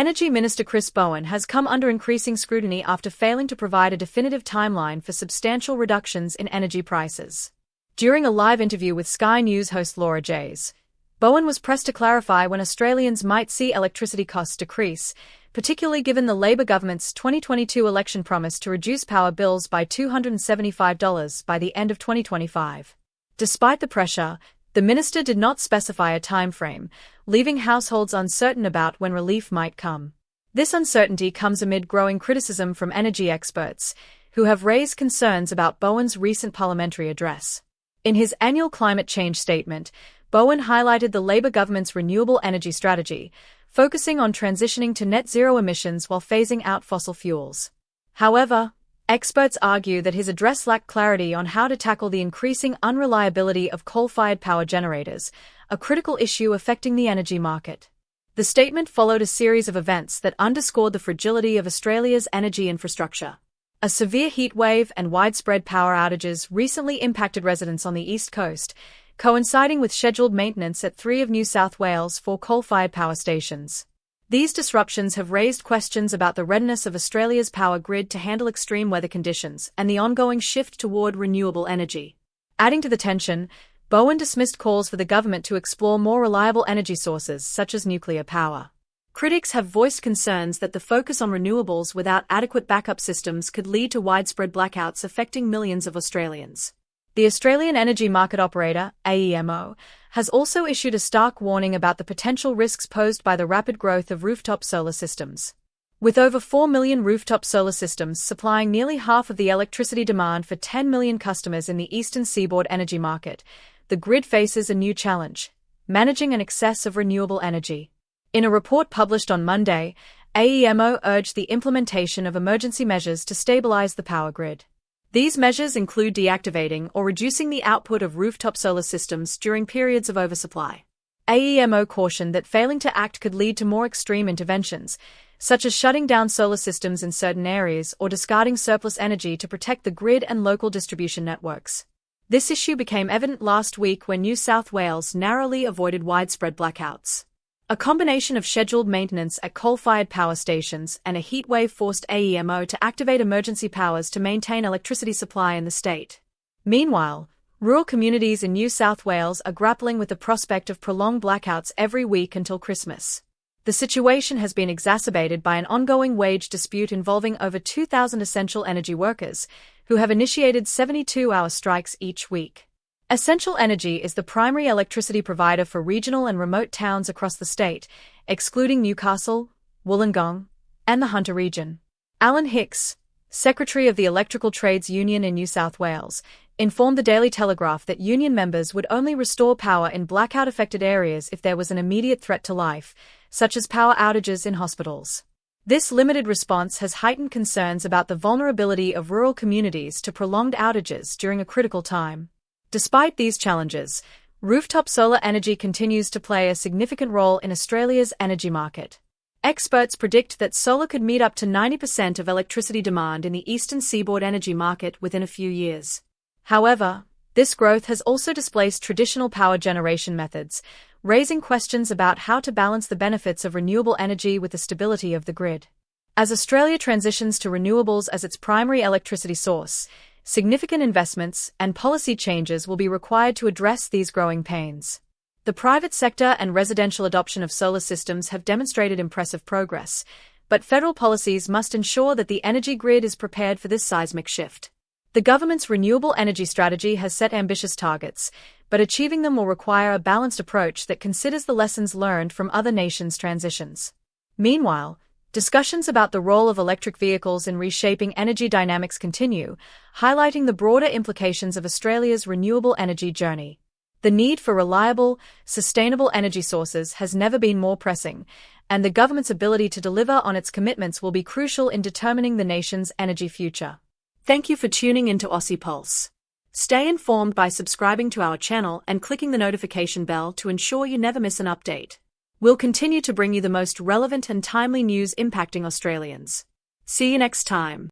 Energy Minister Bowen has come under increasing scrutiny after failing to provide a definitive timeline for substantial reductions in energy prices. During a live interview with Sky News host Outages, Bowen was pressed to clarify when Australians might see electricity costs decrease, particularly given the Labor government's 2022 election promise to reduce power bills by $275 by the end of 2025. Despite the pressure, the minister did not specify a timeframe, leaving households uncertain about when relief might come. This uncertainty comes amid growing criticism from energy experts, who have raised concerns about Bowen's recent parliamentary address. In his annual climate change statement, Bowen highlighted the Labor government's renewable energy strategy, focusing on transitioning to net zero emissions while phasing out fossil fuels. However, experts argue that his address lacked clarity on how to tackle the increasing unreliability of coal-fired power generators, a critical issue affecting the energy market. The statement followed a series of events that underscored the fragility of Australia's energy infrastructure. A severe heat wave and widespread power outages recently impacted residents on the East Coast, coinciding with scheduled maintenance at 3 of New South Wales' 4 coal-fired power stations. These disruptions have raised questions about the readiness of Australia's power grid to handle extreme weather conditions and the ongoing shift toward renewable energy. Adding to the tension, Bowen dismissed calls for the government to explore more reliable energy sources such as nuclear power. Critics have voiced concerns that the focus on renewables without adequate backup systems could lead to widespread blackouts affecting millions of Australians. The Australian Energy Market Operator, AEMO, has also issued a stark warning about the potential risks posed by the rapid growth of rooftop solar systems. With over 4 million rooftop solar systems supplying nearly half of the electricity demand for 10 million customers in the eastern seaboard energy market, the grid faces a new challenge: managing an excess of renewable energy. In a report published on Monday, AEMO urged the implementation of emergency measures to stabilize the power grid. These measures include deactivating or reducing the output of rooftop solar systems during periods of oversupply. AEMO cautioned that failing to act could lead to more extreme interventions, such as shutting down solar systems in certain areas or discarding surplus energy to protect the grid and local distribution networks. This issue became evident last week when New South Wales narrowly avoided widespread blackouts. A combination of scheduled maintenance at coal-fired power stations and a heatwave forced AEMO to activate emergency powers to maintain electricity supply in the state. Meanwhile, rural communities in New South Wales are grappling with the prospect of prolonged blackouts every week until Christmas. The situation has been exacerbated by an ongoing wage dispute involving over 2,000 essential energy workers, who have initiated 72-hour strikes each week. Essential Energy is the primary electricity provider for regional and remote towns across the state, excluding Newcastle, Wollongong, and the Hunter region. Alan Hicks, Secretary of the Electrical Trades Union in New South Wales, informed the Daily Telegraph that union members would only restore power in blackout-affected areas if there was an immediate threat to life, such as power outages in hospitals. This limited response has heightened concerns about the vulnerability of rural communities to prolonged outages during a critical time. Despite these challenges, rooftop solar energy continues to play a significant role in Australia's energy market. Experts predict that solar could meet up to 90% of electricity demand in the eastern seaboard energy market within a few years. However, this growth has also displaced traditional power generation methods, raising questions about how to balance the benefits of renewable energy with the stability of the grid. As Australia transitions to renewables as its primary electricity source, significant investments and policy changes will be required to address these growing pains. The private sector and residential adoption of solar systems have demonstrated impressive progress, but federal policies must ensure that the energy grid is prepared for this seismic shift. The government's renewable energy strategy has set ambitious targets, but achieving them will require a balanced approach that considers the lessons learned from other nations' transitions. Meanwhile, discussions about the role of electric vehicles in reshaping energy dynamics continue, highlighting the broader implications of Australia's renewable energy journey. The need for reliable, sustainable energy sources has never been more pressing, and the government's ability to deliver on its commitments will be crucial in determining the nation's energy future. Thank you for tuning into Aussie Pulse. Stay informed by subscribing to our channel and clicking the notification bell to ensure you never miss an update. We'll continue to bring you the most relevant and timely news impacting Australians. See you next time.